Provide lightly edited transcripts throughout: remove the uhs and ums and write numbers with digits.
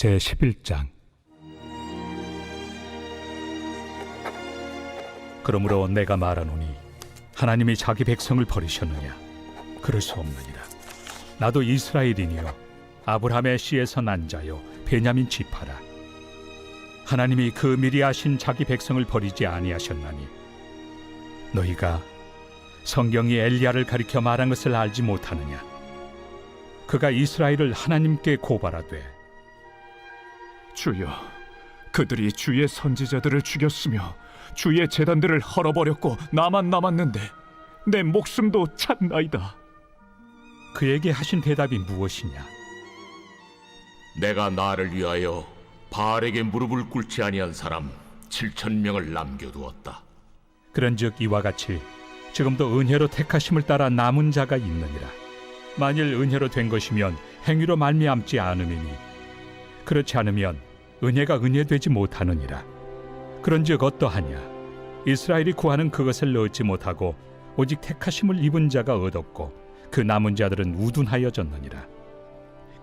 제11장. 그러므로 내가 말하노니 하나님이 자기 백성을 버리셨느냐? 그럴 수 없느니라. 나도 이스라엘이니요 아브라함의 씨에서 난 자요 베냐민 지파라. 하나님이 그 미리 아신 자기 백성을 버리지 아니하셨나니 너희가 성경이 엘리야를 가리켜 말한 것을 알지 못하느냐? 그가 이스라엘을 하나님께 고발하되 주여, 그들이 주의 선지자들을 죽였으며 주의 제단들을 헐어버렸고 나만 남았는데 내 목숨도 찼나이다. 그에게 하신 대답이 무엇이냐? 내가 나를 위하여 바알에게 무릎을 꿇지 아니한 사람 7,000명을 남겨두었다. 그런즉 이와 같이 지금도 은혜로 택하심을 따라 남은 자가 있느니라. 만일 은혜로 된 것이면 행위로 말미암지 않음이니 그렇지 않으면 은혜가 은혜되지 못하느니라. 그런즉 어떠하냐? 이스라엘이 구하는 그것을 얻지 못하고 오직 택하심을 입은 자가 얻었고 그 남은 자들은 우둔하여졌느니라.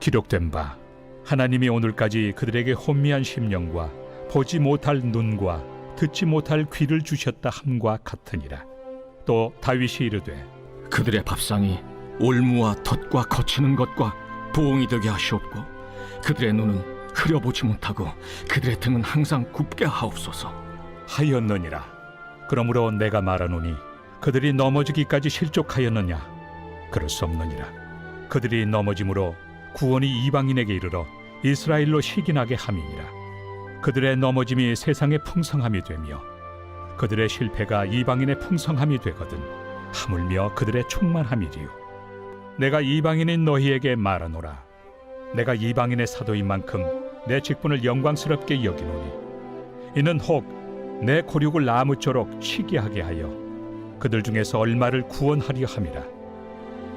기록된 바 하나님이 오늘까지 그들에게 혼미한 심령과 보지 못할 눈과 듣지 못할 귀를 주셨다 함과 같으니라. 또 다윗이 이르되 그들의 밥상이 올무와 덫과 거치는 것과 부엉이 되게 하시옵고 그들의 눈은 흐려보지 못하고 그들의 등은 항상 굽게 하옵소서 하였느니라. 그러므로 내가 말하노니 그들이 넘어지기까지 실족하였느냐? 그럴 수 없느니라. 그들이 넘어짐으로 구원이 이방인에게 이르러 이스라엘로 시기나게 함이니라. 그들의 넘어짐이 세상의 풍성함이 되며 그들의 실패가 이방인의 풍성함이 되거든 하물며 그들의 충만함이리요. 내가 이방인인 너희에게 말하노라. 내가 이방인의 사도인 만큼 내 직분을 영광스럽게 여기노니 이는 혹 내 고륙을 나무쪼록 시기하게 하여 그들 중에서 얼마를 구원하려 함이라.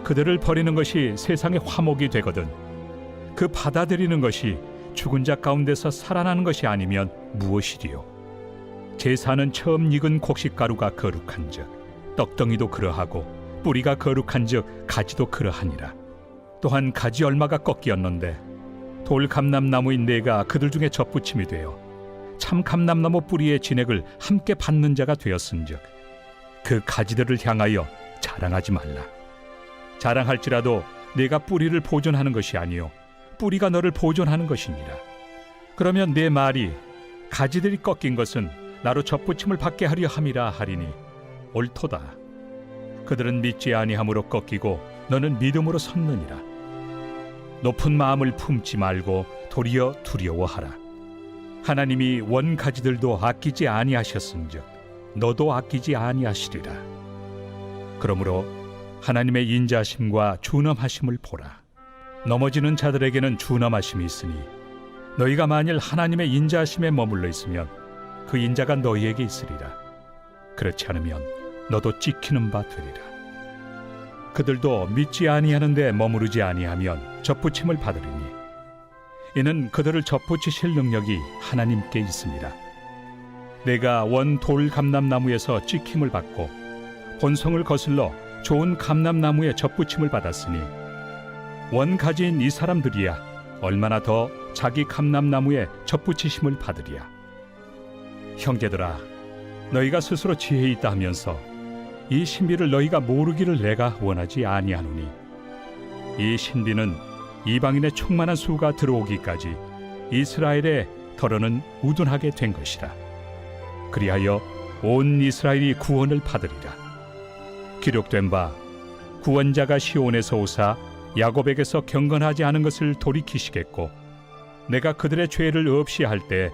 그들을 버리는 것이 세상의 화목이 되거든 그 받아들이는 것이 죽은 자 가운데서 살아나는 것이 아니면 무엇이리요? 제사는 처음 익은 곡식가루가 거룩한즉 떡덩이도 그러하고 뿌리가 거룩한즉 가지도 그러하니라. 또한 가지 얼마가 꺾이었는데 돌 감람나무인 내가 그들 중에 접붙임이 되어 참 감람나무 뿌리의 진액을 함께 받는 자가 되었은즉 그 가지들을 향하여 자랑하지 말라. 자랑할지라도 내가 뿌리를 보존하는 것이 아니요 뿌리가 너를 보존하는 것이니라. 그러면 내 말이 가지들이 꺾인 것은 나로 접붙임을 받게 하려 함이라 하리니 옳도다. 그들은 믿지 아니함으로 꺾이고 너는 믿음으로 섰느니라. 높은 마음을 품지 말고 도리어 두려워하라. 하나님이 원 가지들도 아끼지 아니하셨은즉 너도 아끼지 아니하시리라. 그러므로 하나님의 인자하심과 준엄하심을 보라. 넘어지는 자들에게는 준엄하심이 있으니 너희가 만일 하나님의 인자하심에 머물러 있으면 그 인자가 너희에게 있으리라. 그렇지 않으면 너도 찍히는 바 되리라. 그들도 믿지 아니하는데 머무르지 아니하면 접붙임을 받으리니 이는 그들을 접붙이실 능력이 하나님께 있습니다. 내가 원 돌 감람나무에서 찍힘을 받고 본성을 거슬러 좋은 감람나무에 접붙임을 받았으니 원 가지인 이 사람들이야 얼마나 더 자기 감람나무에 접붙이심을 받으리야. 형제들아, 너희가 스스로 지혜 있다 하면서 이 신비를 너희가 모르기를 내가 원하지 아니하노니 이 신비는 이방인의 충만한 수가 들어오기까지 이스라엘의 덜어는 우둔하게 된 것이라. 그리하여 온 이스라엘이 구원을 받으리라. 기록된 바 구원자가 시온에서 오사 야곱에게서 경건하지 않은 것을 돌이키시겠고 내가 그들의 죄를 없이 할 때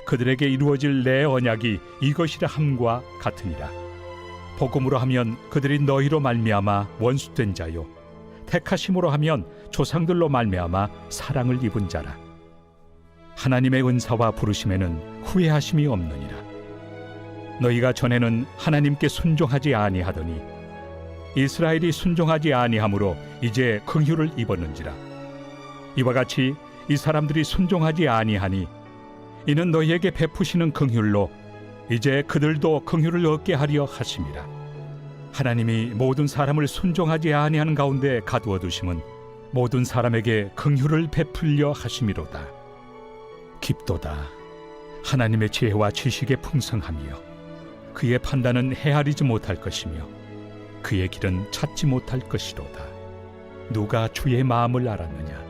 그들에게 이루어질 내 언약이 이것이라 함과 같으니라. 복음으로 하면 그들이 너희로 말미암아 원수된 자요 택하심으로 하면 조상들로 말미암아 사랑을 입은 자라. 하나님의 은사와 부르심에는 후회하심이 없느니라. 너희가 전에는 하나님께 순종하지 아니하더니 이스라엘이 순종하지 아니하므로 이제 긍휼을 입었는지라. 이와 같이 이 사람들이 순종하지 아니하니 이는 너희에게 베푸시는 긍휼로 이제 그들도 긍휼을 얻게 하려 하심이라. 하나님이 모든 사람을 순종하지 아니하는 가운데 가두어 두심은 모든 사람에게 긍휼을 베풀려 하심이로다. 깊도다. 하나님의 지혜와 지식의 풍성함이여, 그의 판단은 헤아리지 못할 것이며 그의 길은 찾지 못할 것이로다. 누가 주의 마음을 알았느냐?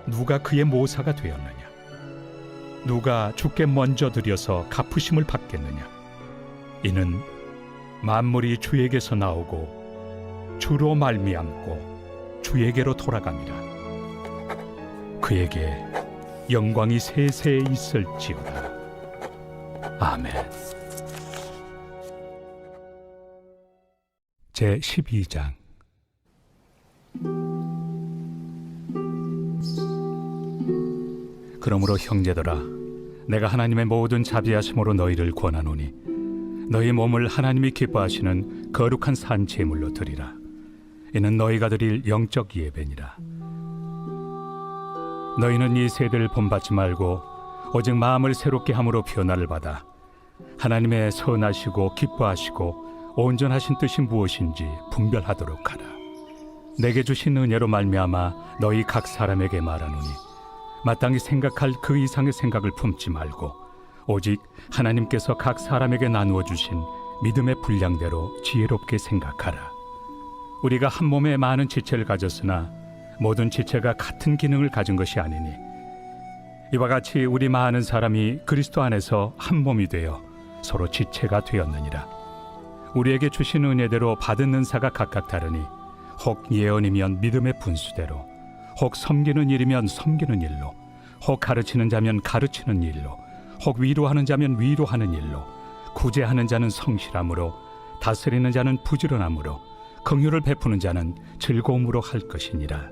누가 그의 모사가 되었느냐? 누가 주께 먼저 드려서 갚으심을 받겠느냐? 이는 만물이 주에게서 나오고 주로 말미암고 주에게로 돌아갑니다. 그에게 영광이 세세에 있을지어다. 아멘. 제 12장. 그러므로 형제들아, 내가 하나님의 모든 자비하심으로 너희를 권하노니 너희 몸을 하나님이 기뻐하시는 거룩한 산 제물로 드리라. 이는 너희가 드릴 영적 예배니라. 너희는 이 세대를 본받지 말고 오직 마음을 새롭게 함으로 변화를 받아 하나님의 선하시고 기뻐하시고 온전하신 뜻이 무엇인지 분별하도록 하라. 내게 주신 은혜로 말미암아 너희 각 사람에게 말하노니 마땅히 생각할 그 이상의 생각을 품지 말고 오직 하나님께서 각 사람에게 나누어 주신 믿음의 분량대로 지혜롭게 생각하라. 우리가 한 몸에 많은 지체를 가졌으나 모든 지체가 같은 기능을 가진 것이 아니니 이와 같이 우리 많은 사람이 그리스도 안에서 한 몸이 되어 서로 지체가 되었느니라. 우리에게 주신 은혜대로 받은 은사가 각각 다르니 혹 예언이면 믿음의 분수대로, 혹 섬기는 일이면 섬기는 일로, 혹 가르치는 자면 가르치는 일로, 혹 위로하는 자면 위로하는 일로, 구제하는 자는 성실함으로, 다스리는 자는 부지런함으로, 긍휼을 베푸는 자는 즐거움으로 할 것이니라.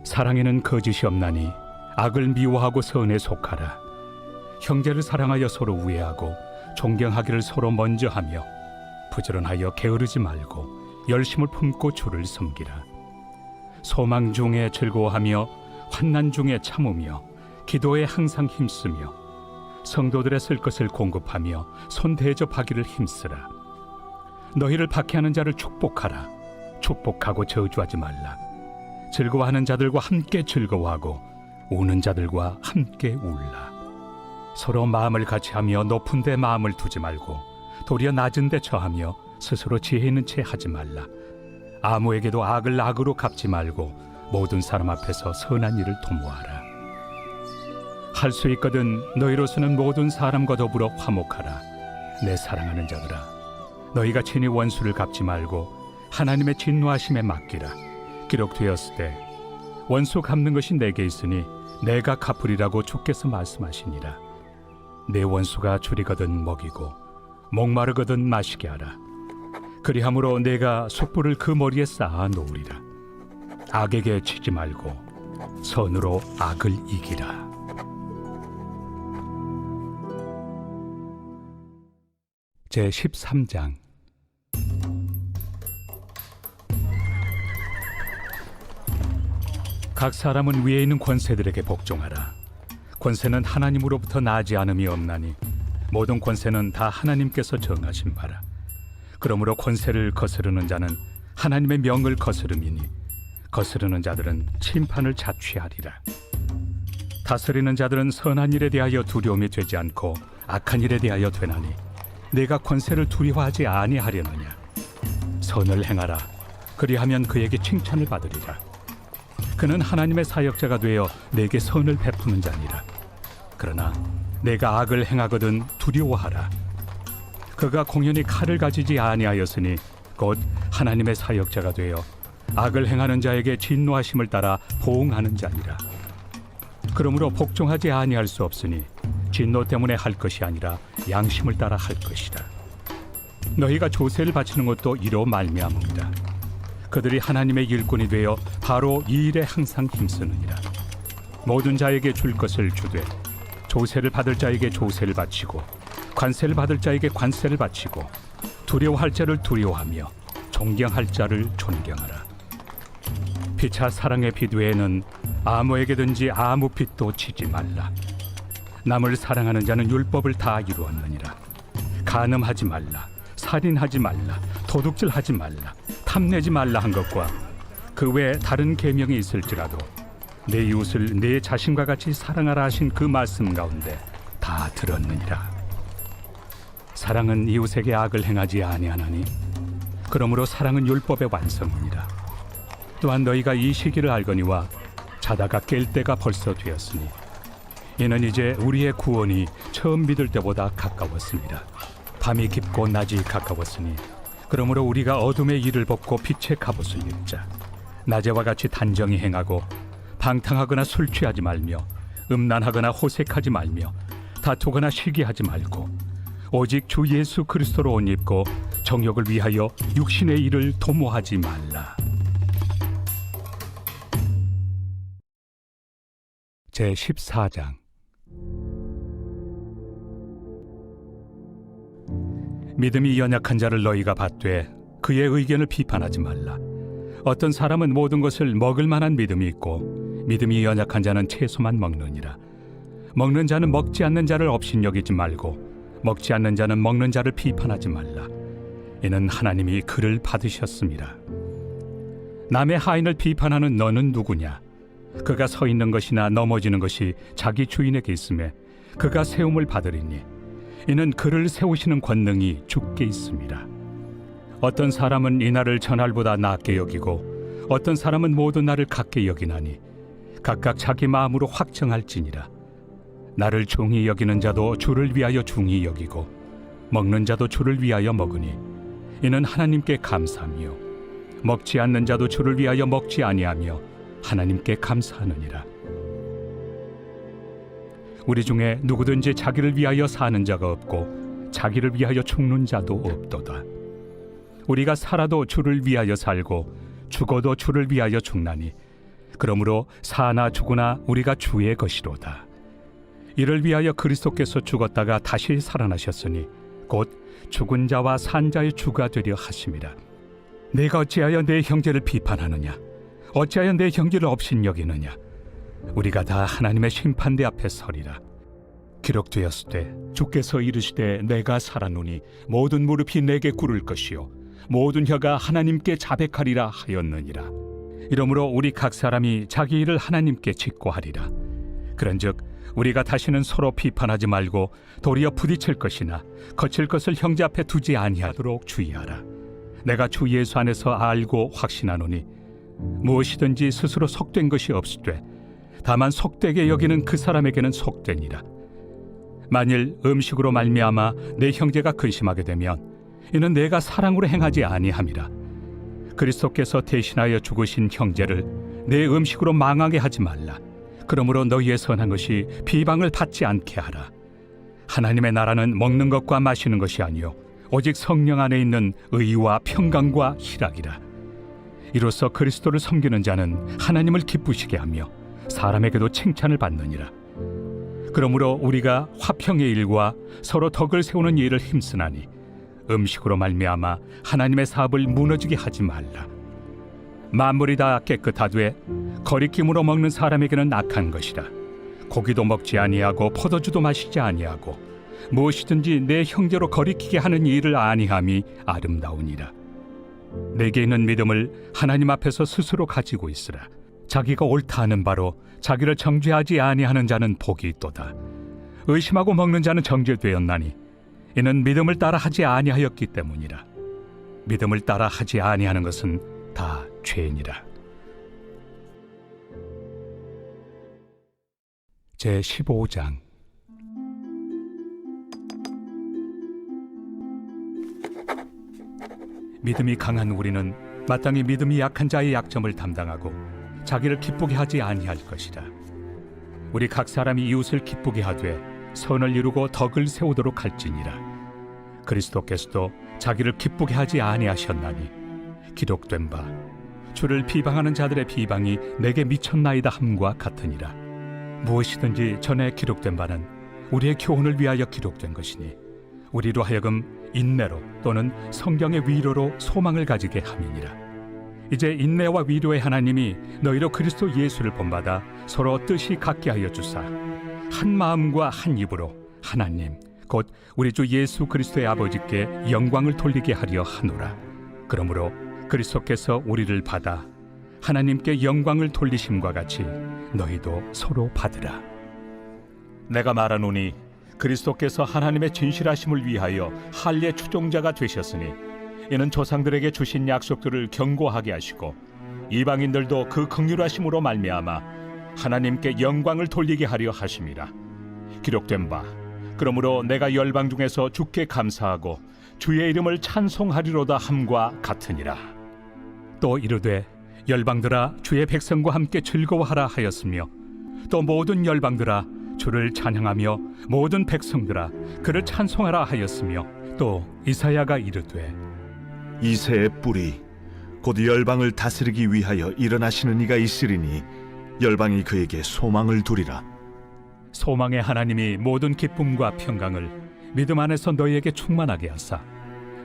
사랑에는 거짓이 없나니 악을 미워하고 선에 속하라. 형제를 사랑하여 서로 우애하고 존경하기를 서로 먼저 하며 부지런하여 게으르지 말고 열심을 품고 주를 섬기라. 소망 중에 즐거워하며 환난 중에 참으며 기도에 항상 힘쓰며 성도들의 쓸 것을 공급하며 손 대접하기를 힘쓰라. 너희를 박해하는 자를 축복하라. 축복하고 저주하지 말라. 즐거워하는 자들과 함께 즐거워하고 우는 자들과 함께 울라. 서로 마음을 같이하며 높은 데 마음을 두지 말고 도리어 낮은 데 처하며 스스로 지혜 있는 채 하지 말라. 아무에게도 악을 악으로 갚지 말고 모든 사람 앞에서 선한 일을 도모하라. 할 수 있거든 너희로서는 모든 사람과 더불어 화목하라. 내 사랑하는 자들아, 너희가 친히 원수를 갚지 말고 하나님의 진노하심에 맡기라. 기록되었을 때 원수 갚는 것이 내게 있으니 내가 갚으리라고 주께서 말씀하시니라. 내 원수가 줄이거든 먹이고 목마르거든 마시게 하라. 그리함으로 내가 숯불을 그 머리에 쌓아 놓으리라. 악에게 치지 말고 선으로 악을 이기라. 제 13장. 각 사람은 위에 있는 권세들에게 복종하라. 권세는 하나님으로부터 나지 않음이 없나니 모든 권세는 다 하나님께서 정하신 바라. 그러므로 권세를 거스르는 자는 하나님의 명을 거스름이니 거스르는 자들은 심판을 자취하리라. 다스리는 자들은 선한 일에 대하여 두려움이 되지 않고 악한 일에 대하여 되나니 내가 권세를 두려워하지 아니하려느냐. 선을 행하라. 그리하면 그에게 칭찬을 받으리라. 그는 하나님의 사역자가 되어 내게 선을 베푸는 자니라. 그러나 내가 악을 행하거든 두려워하라. 그가 공연히 칼을 가지지 아니하였으니 곧 하나님의 사역자가 되어 악을 행하는 자에게 진노하심을 따라 보응하는 자니라. 그러므로 복종하지 아니할 수 없으니 진노 때문에 할 것이 아니라 양심을 따라 할 것이다. 너희가 조세를 바치는 것도 이로 말미암음이다. 그들이 하나님의 일꾼이 되어 바로 이 일에 항상 힘쓰느니라. 모든 자에게 줄 것을 주되 조세를 받을 자에게 조세를 바치고 관세를 받을 자에게 관세를 바치고 두려워할 자를 두려워하며 존경할 자를 존경하라. 피차 사랑의 빛 외에는 아무에게든지 아무 빛도 지지 말라. 남을 사랑하는 자는 율법을 다 이루었느니라. 간음하지 말라, 살인하지 말라, 도둑질하지 말라, 탐내지 말라 한 것과 그 외에 다른 계명이 있을지라도 내 이웃을 내 자신과 같이 사랑하라 하신 그 말씀 가운데 다 들었느니라. 사랑은 이웃에게 악을 행하지 아니하나니 그러므로 사랑은 율법의 완성이니라. 또한 너희가 이 시기를 알거니와 자다가 깰 때가 벌써 되었으니 이는 이제 우리의 구원이 처음 믿을 때보다 가까웠습니다. 밤이 깊고 낮이 가까웠으니 그러므로 우리가 어둠의 일을 벗고 빛의 갑옷을 입자. 낮에와 같이 단정히 행하고 방탕하거나 술 취하지 말며 음란하거나 호색하지 말며 다투거나 시기하지 말고 오직 주 예수 그리스도로 옷 입고 정욕을 위하여 육신의 일을 도모하지 말라. 제14장. 믿음이 연약한 자를 너희가 받되 그의 의견을 비판하지 말라. 어떤 사람은 모든 것을 먹을 만한 믿음이 있고 믿음이 연약한 자는 채소만 먹느니라. 먹는 자는 먹지 않는 자를 업신여기지 말고 먹지 않는 자는 먹는 자를 비판하지 말라. 이는 하나님이 그를 받으셨습니다. 남의 하인을 비판하는 너는 누구냐? 그가 서 있는 것이나 넘어지는 것이 자기 주인에게 있음에 그가 세움을 받으리니 이는 그를 세우시는 권능이 주께 있습니다. 어떤 사람은 이 날을 전날보다 낮게 여기고 어떤 사람은 모든 날을 같게 여기나니 각각 자기 마음으로 확정할지니라. 나를 중히 여기는 자도 주를 위하여 중히 여기고 먹는 자도 주를 위하여 먹으니 이는 하나님께 감사하며 먹지 않는 자도 주를 위하여 먹지 아니하며 하나님께 감사하느니라. 우리 중에 누구든지 자기를 위하여 사는 자가 없고 자기를 위하여 죽는 자도 없도다. 우리가 살아도 주를 위하여 살고 죽어도 주를 위하여 죽나니 그러므로 사나 죽으나 우리가 주의 것이로다. 이를 위하여 그리스도께서 죽었다가 다시 살아나셨으니 곧 죽은 자와 산 자의 주가 되려 하심이라. 내가 어찌하여 내 형제를 비판하느냐? 어찌하여 내 형제를 업신여기느냐? 우리가 다 하나님의 심판대 앞에 서리라. 기록되었으되 주께서 이르시되 내가 살아노니 모든 무릎이 내게 꿇을 것이요 모든 혀가 하나님께 자백하리라 하였느니라. 이러므로 우리 각 사람이 자기 일을 하나님께 직고하리라. 그런즉 우리가 다시는 서로 비판하지 말고 도리어 부딪힐 것이나 거칠 것을 형제 앞에 두지 아니하도록 주의하라. 내가 주 예수 안에서 알고 확신하노니 무엇이든지 스스로 속된 것이 없으되 다만 속되게 여기는 그 사람에게는 속되니라. 만일 음식으로 말미암아 내 형제가 근심하게 되면 이는 내가 사랑으로 행하지 아니함이라. 그리스도께서 대신하여 죽으신 형제를 내 음식으로 망하게 하지 말라. 그러므로 너희의 선한 것이 비방을 받지 않게 하라. 하나님의 나라는 먹는 것과 마시는 것이 아니요 오직 성령 안에 있는 의와 평강과 희락이라. 이로써 그리스도를 섬기는 자는 하나님을 기쁘시게 하며 사람에게도 칭찬을 받느니라. 그러므로 우리가 화평의 일과 서로 덕을 세우는 일을 힘쓰나니 음식으로 말미암아 하나님의 사업을 무너지게 하지 말라. 만물이 다 깨끗하되 거리낌으로 먹는 사람에게는 악한 것이라. 고기도 먹지 아니하고 포도주도 마시지 아니하고 무엇이든지 내 형제로 거리키게 하는 일을 아니함이 아름다우니라. 내게 있는 믿음을 하나님 앞에서 스스로 가지고 있으라. 자기가 옳다 하는 바로 자기를 정죄하지 아니하는 자는 복이 있도다. 의심하고 먹는 자는 정죄되었나니 이는 믿음을 따라 하지 아니하였기 때문이라. 믿음을 따라 하지 아니하는 것은 다 죄니라. 제15장. 믿음이 강한 우리는 마땅히 믿음이 약한 자의 약점을 담당하고 자기를 기쁘게 하지 아니할 것이라. 우리 각 사람이 이웃을 기쁘게 하되 선을 이루고 덕을 세우도록 할지니라. 그리스도께서도 자기를 기쁘게 하지 아니하셨나니 기록된 바 주를 비방하는 자들의 비방이 내게 미쳤나이다 함과 같으니라. 무엇이든지 전에 기록된 바는 우리의 교훈을 위하여 기록된 것이니 우리로 하여금 인내로 또는 성경의 위로로 소망을 가지게 함이니라. 이제 인내와 위로의 하나님이 너희로 그리스도 예수를 본받아 서로 뜻이 같게 하여 주사 한 마음과 한 입으로 하나님 곧 우리 주 예수 그리스도의 아버지께 영광을 돌리게 하려 하노라. 그러므로 그리스도께서 우리를 받아 하나님께 영광을 돌리심과 같이 너희도 서로 받으라. 내가 말하노니 그리스도께서 하나님의 진실하심을 위하여 할례 추종자가 되셨으니 이는 조상들에게 주신 약속들을 견고하게 하시고 이방인들도 그 긍휼하심으로 말미암아 하나님께 영광을 돌리게 하려 하심이라. 기록된 바 그러므로 내가 열방 중에서 주께 감사하고 주의 이름을 찬송하리로다 함과 같으니라. 또 이르되 열방들아 주의 백성과 함께 즐거워하라 하였으며 또 모든 열방들아 주를 찬양하며 모든 백성들아 그를 찬송하라 하였으며 또 이사야가 이르되 이새의 뿔이 곧 열방을 다스리기 위하여 일어나시는 이가 있으리니 열방이 그에게 소망을 두리라. 소망의 하나님이 모든 기쁨과 평강을 믿음 안에서 너희에게 충만하게 하사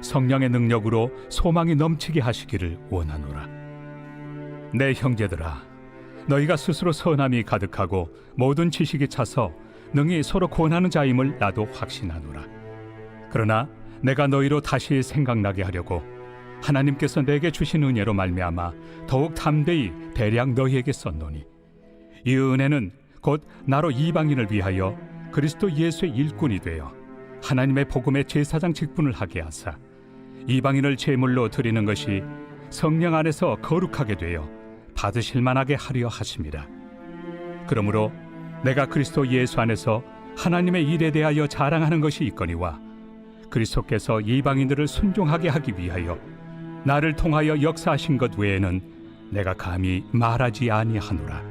성령의 능력으로 소망이 넘치게 하시기를 원하노라. 내 형제들아 너희가 스스로 선함이 가득하고 모든 지식이 차서 능히 서로 권하는 자임을 나도 확신하노라. 그러나 내가 너희로 다시 생각나게 하려고 하나님께서 내게 주신 은혜로 말미암아 더욱 담대히 대량 너희에게 썼노니 이 은혜는 곧 나로 이방인을 위하여 그리스도 예수의 일꾼이 되어 하나님의 복음의 제사장 직분을 하게 하사 이방인을 제물로 드리는 것이 성령 안에서 거룩하게 되어 받으실 만하게 하려 하심이라. 그러므로 내가 그리스도 예수 안에서 하나님의 일에 대하여 자랑하는 것이 있거니와 그리스도께서 이방인들을 순종하게 하기 위하여 나를 통하여 역사하신 것 외에는 내가 감히 말하지 아니하노라.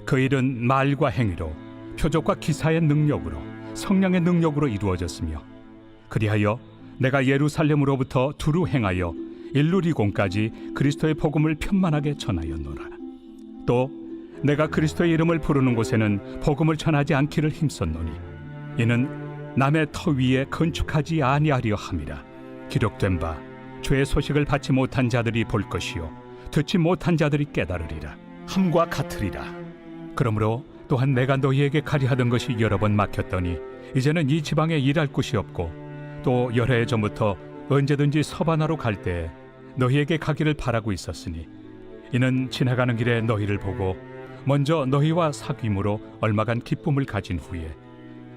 그 일은 말과 행위로 표적과 기사의 능력으로 성령의 능력으로 이루어졌으며 그리하여 내가 예루살렘으로부터 두루 행하여 일루리곤까지 그리스도의 복음을 편만하게 전하였노라. 또 내가 그리스도의 이름을 부르는 곳에는 복음을 전하지 않기를 힘썼노니 이는 남의 터 위에 건축하지 아니하려 함이라. 기록된 바 주의 소식을 받지 못한 자들이 볼 것이요 듣지 못한 자들이 깨달으리라 함과 같으리라. 그러므로 또한 내가 너희에게 가리하던 것이 여러 번 막혔더니 이제는 이 지방에 일할 곳이 없고 또 여러 해 전부터 언제든지 서바나로 갈 때에 너희에게 가기를 바라고 있었으니 이는 지나가는 길에 너희를 보고 먼저 너희와 사귐으로 얼마간 기쁨을 가진 후에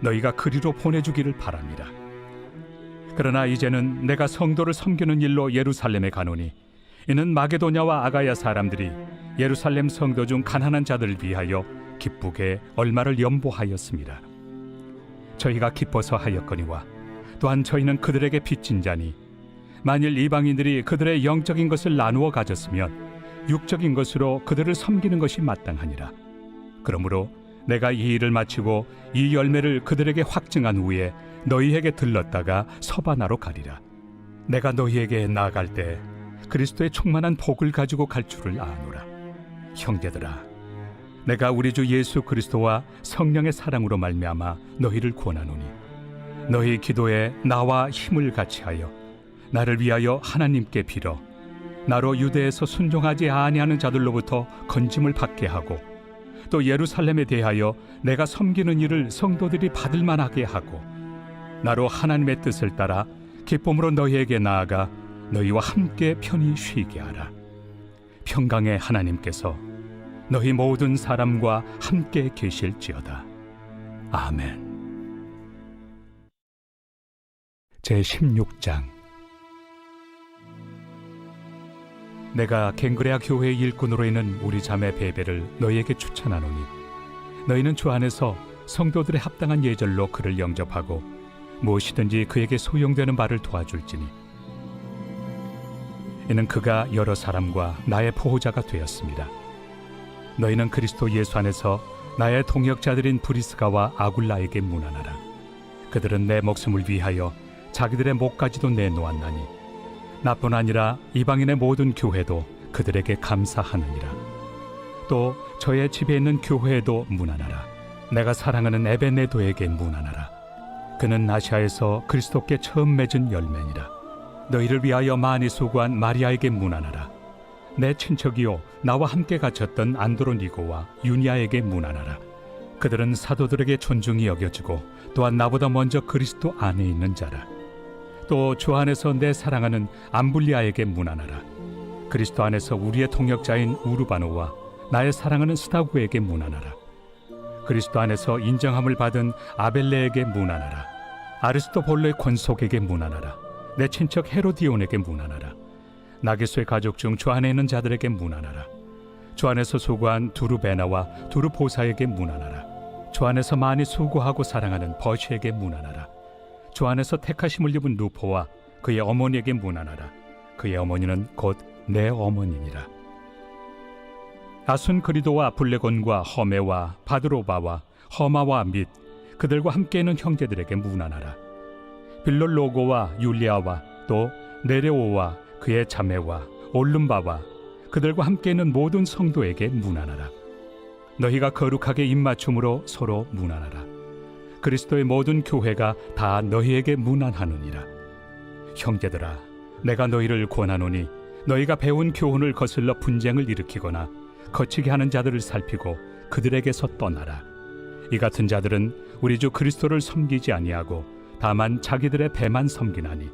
너희가 그리로 보내주기를 바랍니다. 그러나 이제는 내가 성도를 섬기는 일로 예루살렘에 가노니 이는 마게도냐와 아가야 사람들이 예루살렘 성도 중 가난한 자들을 위하여 기쁘게 얼마를 연보하였습니다. 저희가 기뻐서 하였거니와 또한 저희는 그들에게 빚진 자니 만일 이방인들이 그들의 영적인 것을 나누어 가졌으면 육적인 것으로 그들을 섬기는 것이 마땅하니라. 그러므로 내가 이 일을 마치고 이 열매를 그들에게 확증한 후에 너희에게 들렀다가 서바나로 가리라. 내가 너희에게 나아갈 때 그리스도의 충만한 복을 가지고 갈 줄을 아노라. 형제들아, 내가 우리 주 예수 그리스도와 성령의 사랑으로 말미암아 너희를 권하노니 너희 기도에 나와 힘을 같이하여 나를 위하여 하나님께 빌어 나로 유대에서 순종하지 아니하는 자들로부터 건짐을 받게 하고 또 예루살렘에 대하여 내가 섬기는 일을 성도들이 받을 만하게 하고 나로 하나님의 뜻을 따라 기쁨으로 너희에게 나아가 너희와 함께 편히 쉬게 하라. 평강의 하나님께서 너희 모든 사람과 함께 계실지어다. 아멘. 제16장. 내가 갱그레아 교회의 일꾼으로 있는 우리 자매 베베를 너희에게 추천하노니 너희는 주 안에서 성도들의 합당한 예절로 그를 영접하고 무엇이든지 그에게 소용되는 바를 도와줄지니 이는 그가 여러 사람과 나의 보호자가 되었습니다. 너희는 그리스도 예수 안에서 나의 동역자들인 브리스가와 아굴라에게 문안하라. 그들은 내 목숨을 위하여 자기들의 목까지도 내놓았나니 나뿐 아니라 이방인의 모든 교회도 그들에게 감사하느니라. 또 저의 집에 있는 교회에도 문안하라. 내가 사랑하는 에베네도에게 문안하라. 그는 아시아에서 그리스도께 처음 맺은 열매니라. 너희를 위하여 많이 수고한 마리아에게 문안하라. 내 친척이요 나와 함께 갇혔던 안드로니고와 유니아에게 문안하라. 그들은 사도들에게 존중이 여겨지고 또한 나보다 먼저 그리스도 안에 있는 자라. 또 주 안에서 내 사랑하는 암블리아에게 문안하라. 그리스도 안에서 우리의 동역자인 우르바노와 나의 사랑하는 스다구에게 문안하라. 그리스도 안에서 인정함을 받은 아벨레에게 문안하라. 아리스토볼로의 권속에게 문안하라. 내 친척 헤로디온에게 문안하라. 나게소의 가족 중 주 안에 있는 자들에게 문안하라. 주 안에서 수고한 두루베나와 두루보사에게 문안하라. 주 안에서 많이 수고하고 사랑하는 버시에게 문안하라. 주 안에서 택하심을 입은 루포와 그의 어머니에게 문안하라. 그의 어머니는 곧 내 어머니니라. 아순그리도와 블레곤과 허메와 바드로바와 허마와 및 그들과 함께 있는 형제들에게 문안하라. 빌롤로고와 율리아와 또 네레오와 그의 자매와 올름바와 그들과 함께 있는 모든 성도에게 문안하라. 너희가 거룩하게 입맞춤으로 서로 문안하라. 그리스도의 모든 교회가 다 너희에게 문안하느니라. 형제들아, 내가 너희를 권하노니 너희가 배운 교훈을 거슬러 분쟁을 일으키거나 거치게 하는 자들을 살피고 그들에게서 떠나라. 이 같은 자들은 우리 주 그리스도를 섬기지 아니하고 다만 자기들의 배만 섬기나니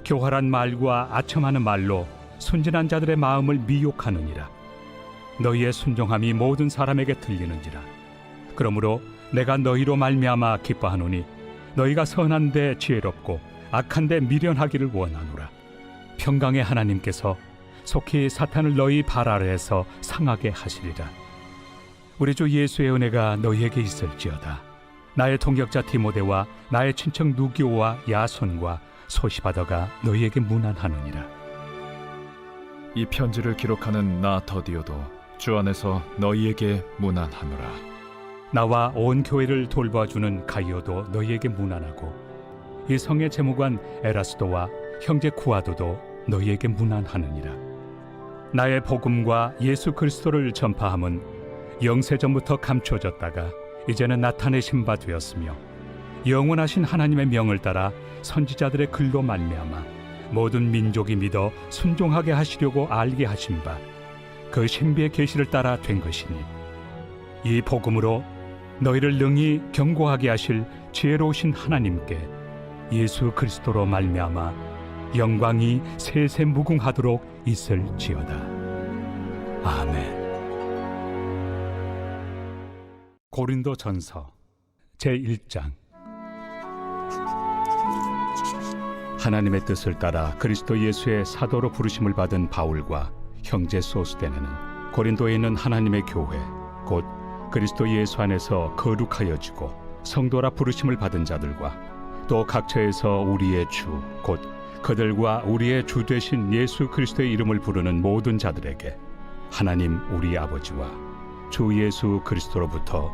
교활한 말과 아첨하는 말로 순진한 자들의 마음을 미혹하느니라. 너희의 순종함이 모든 사람에게 들리는지라. 그러므로 내가 너희로 말미암아 기뻐하노니 너희가 선한데 지혜롭고 악한데 미련하기를 원하노라. 평강의 하나님께서 속히 사탄을 너희 발 아래에서 상하게 하시리라. 우리 주 예수의 은혜가 너희에게 있을지어다. 나의 동역자 디모데와 나의 친척 누기오와 야손과 소시바더가 너희에게 문안하느니라. 이 편지를 기록하는 나 더디오도 주 안에서 너희에게 문안하노라. 나와 온 교회를 돌봐주는 가이오도 너희에게 문안하고 이 성의 재무관 에라스도와 형제 구아도도 너희에게 문안하느니라. 나의 복음과 예수 그리스도를 전파함은 영세전부터 감춰졌다가 이제는 나타내신 바 되었으며 영원하신 하나님의 명을 따라 선지자들의 글로 말미암아 모든 민족이 믿어 순종하게 하시려고 알게 하신 바 그 신비의 계시를 따라 된 것이니 이 복음으로 너희를 능히 경고하게 하실 지혜로우신 하나님께 예수 그리스도로 말미암아 영광이 세세 무궁하도록 있을지어다. 아멘. 고린도전서 제1장. 하나님의 뜻을 따라 그리스도 예수의 사도로 부르심을 받은 바울과 형제 소스데네는 고린도에 있는 하나님의 교회 곧 그리스도 예수 안에서 거룩하여지고 성도라 부르심을 받은 자들과 또 각처에서 우리의 주 곧 그들과 우리의 주 되신 예수 그리스도의 이름을 부르는 모든 자들에게 하나님 우리 아버지와 주 예수 그리스도로부터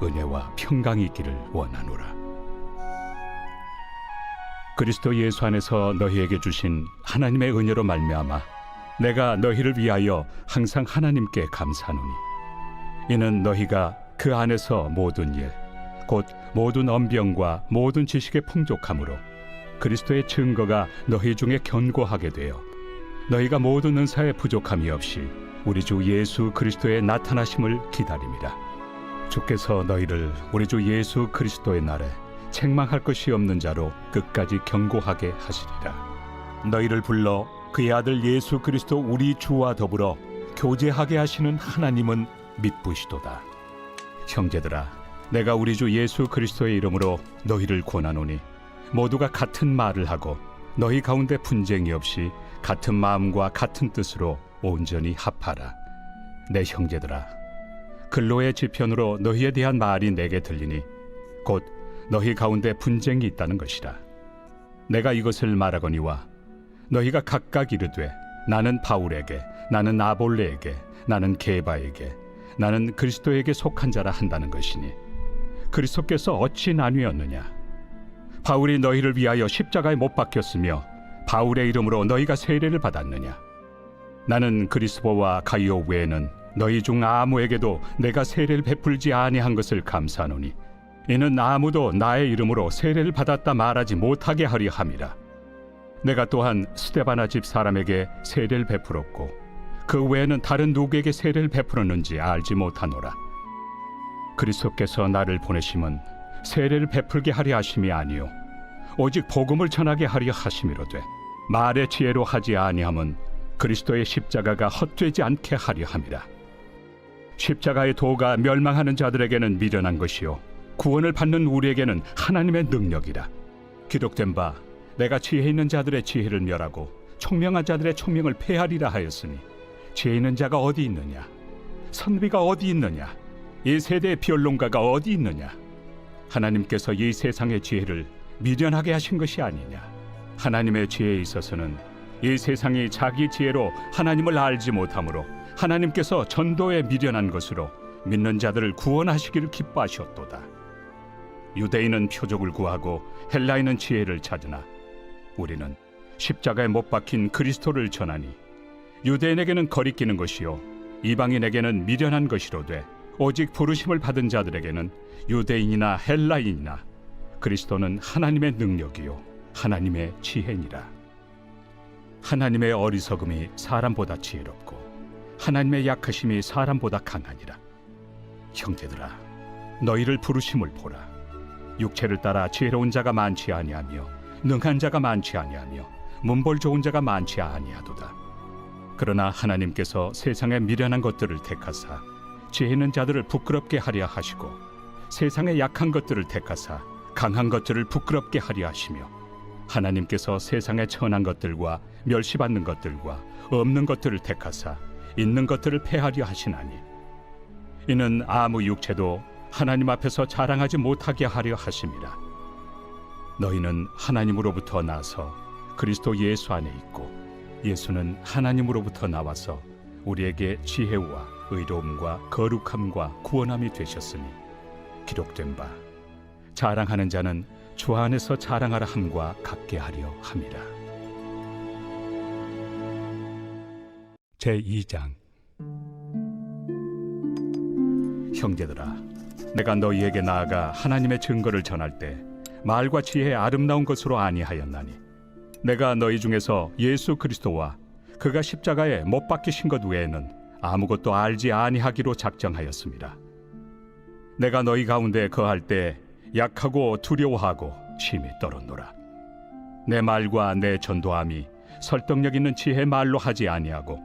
은혜와 평강이 있기를 원하노라. 그리스도 예수 안에서 너희에게 주신 하나님의 은혜로 말미암아 내가 너희를 위하여 항상 하나님께 감사하노니 이는 너희가 그 안에서 모든 일 곧 모든 언병과 모든 지식의 풍족함으로 그리스도의 증거가 너희 중에 견고하게 되어 너희가 모든 은사에 부족함이 없이 우리 주 예수 그리스도의 나타나심을 기다림이라. 주께서 너희를 우리 주 예수 그리스도의 날에 책망할 것이 없는 자로 끝까지 경고하게 하시리라. 너희를 불러 그의 아들 예수 그리스도 우리 주와 더불어 교제하게 하시는 하나님은 미쁘시도다. 형제들아, 내가 우리 주 예수 그리스도의 이름으로 너희를 권하노니 모두가 같은 말을 하고 너희 가운데 분쟁이 없이 같은 마음과 같은 뜻으로 온전히 합하라. 내 형제들아, 근로의 지편으로 너희에 대한 말이 내게 들리니 곧 너희 가운데 분쟁이 있다는 것이라. 내가 이것을 말하거니와 너희가 각각 이르되 나는 바울에게, 나는 아볼레에게, 나는 게바에게, 나는 그리스도에게 속한 자라 한다는 것이니 그리스도께서 어찌 나뉘었느냐? 바울이 너희를 위하여 십자가에 못 박혔으며 바울의 이름으로 너희가 세례를 받았느냐? 나는 그리스도와 가이오 외에는 너희 중 아무에게도 내가 세례를 베풀지 아니한 것을 감사하노니 이는 아무도 나의 이름으로 세례를 받았다 말하지 못하게 하려 함이라. 내가 또한 스데바나 집 사람에게 세례를 베풀었고 그 외에는 다른 누구에게 세례를 베풀었는지 알지 못하노라. 그리스도께서 나를 보내심은 세례를 베풀게 하려 하심이 아니요 오직 복음을 전하게 하려 하심이로되 말의 지혜로 하지 아니함은 그리스도의 십자가가 헛되지 않게 하려 함이라. 십자가의 도가 멸망하는 자들에게는 미련한 것이요 구원을 받는 우리에게는 하나님의 능력이라. 기록된 바 내가 지혜 있는 자들의 지혜를 멸하고 총명한 자들의 총명을 폐하리라 하였으니 지혜 있는 자가 어디 있느냐? 선비가 어디 있느냐? 이 세대의 변론가가 어디 있느냐? 하나님께서 이 세상의 지혜를 미련하게 하신 것이 아니냐? 하나님의 지혜에 있어서는 이 세상이 자기 지혜로 하나님을 알지 못하므로 하나님께서 전도에 미련한 것으로 믿는 자들을 구원하시기를 기뻐하셨도다. 유대인은 표적을 구하고 헬라인은 지혜를 찾으나 우리는 십자가에 못 박힌 그리스도를 전하니 유대인에게는 거리끼는 것이요 이방인에게는 미련한 것이로되 오직 부르심을 받은 자들에게는 유대인이나 헬라인이나 그리스도는 하나님의 능력이요 하나님의 지혜니라. 하나님의 어리석음이 사람보다 지혜롭고 하나님의 약하심이 사람보다 강하니라. 형제들아, 너희를 부르심을 보라. 육체를 따라 지혜로운 자가 많지 아니하며 능한 자가 많지 아니하며 문벌 좋은 자가 많지 아니하도다. 그러나 하나님께서 세상의 미련한 것들을 택하사 지혜 있는 자들을 부끄럽게 하려 하시고 세상의 약한 것들을 택하사 강한 것들을 부끄럽게 하려 하시며 하나님께서 세상의 천한 것들과 멸시받는 것들과 없는 것들을 택하사 있는 것들을 폐하려 하시나니 이는 아무 육체도 하나님 앞에서 자랑하지 못하게 하려 하심이라. 너희는 하나님으로부터 나서 그리스도 예수 안에 있고 예수는 하나님으로부터 나와서 우리에게 지혜와 의로움과 거룩함과 구원함이 되셨으니 기록된 바 자랑하는 자는 주 안에서 자랑하라 함과 같게 하려 함이라. 제2장. 형제들아, 내가 너희에게 나아가 하나님의 증거를 전할 때 말과 지혜의 아름다운 것으로 아니하였나니 내가 너희 중에서 예수 그리스도와 그가 십자가에 못 박히신 것 외에는 아무것도 알지 아니하기로 작정하였습니다. 내가 너희 가운데 거할 때 약하고 두려워하고 심히 떨었노라. 내 말과 내 전도함이 설득력 있는 지혜 말로 하지 아니하고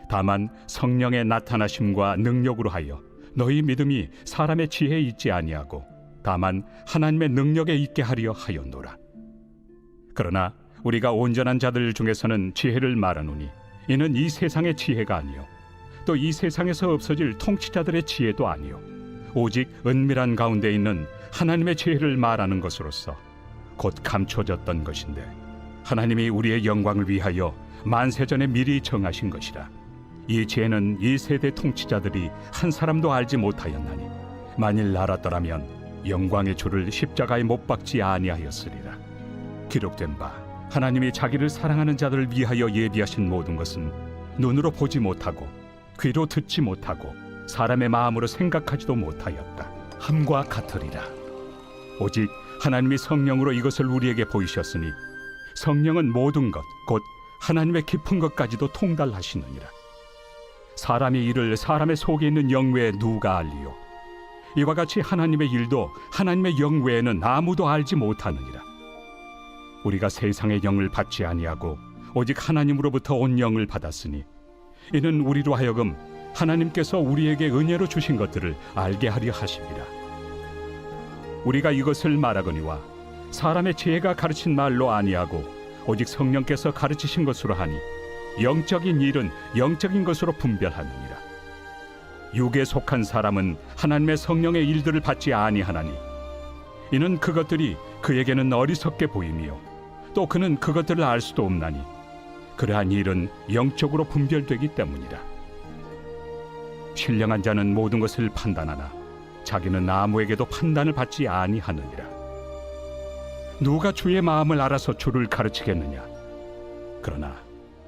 다만 성령의 나타나심과 능력으로 하여 너희 믿음이 사람의 지혜에 있지 아니하고 다만 하나님의 능력에 있게 하려 하였노라. 그러나 우리가 온전한 자들 중에서는 지혜를 말하노니 이는 이 세상의 지혜가 아니요 또 이 세상에서 없어질 통치자들의 지혜도 아니요 오직 은밀한 가운데 있는 하나님의 지혜를 말하는 것으로서 곧 감춰졌던 것인데 하나님이 우리의 영광을 위하여 만세전에 미리 정하신 것이라. 이 지혜는 이 세대 통치자들이 한 사람도 알지 못하였나니 만일 알았더라면 영광의 주를 십자가에 못 박지 아니하였으리라. 기록된 바 하나님이 자기를 사랑하는 자들을 위하여 예비하신 모든 것은 눈으로 보지 못하고 귀로 듣지 못하고 사람의 마음으로 생각하지도 못하였다 함과 같으리라. 오직 하나님이 성령으로 이것을 우리에게 보이셨으니 성령은 모든 것 곧 하나님의 깊은 것까지도 통달하시느니라. 사람의 일을 사람의 속에 있는 영 외에 누가 알리요? 이와 같이 하나님의 일도 하나님의 영 외에는 아무도 알지 못하느니라. 우리가 세상의 영을 받지 아니하고 오직 하나님으로부터 온 영을 받았으니 이는 우리로 하여금 하나님께서 우리에게 은혜로 주신 것들을 알게 하려 하심이라. 우리가 이것을 말하거니와 사람의 지혜가 가르친 말로 아니하고 오직 성령께서 가르치신 것으로 하니 영적인 일은 영적인 것으로 분별하느니라. 육에 속한 사람은 하나님의 성령의 일들을 받지 아니하나니 이는 그것들이 그에게는 어리석게 보이며 또 그는 그것들을 알 수도 없나니 그러한 일은 영적으로 분별되기 때문이라. 신령한 자는 모든 것을 판단하나 자기는 아무에게도 판단을 받지 아니하느니라. 누가 주의 마음을 알아서 주를 가르치겠느냐? 그러나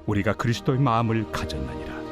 우리가 그리스도의 마음을 가졌느니라.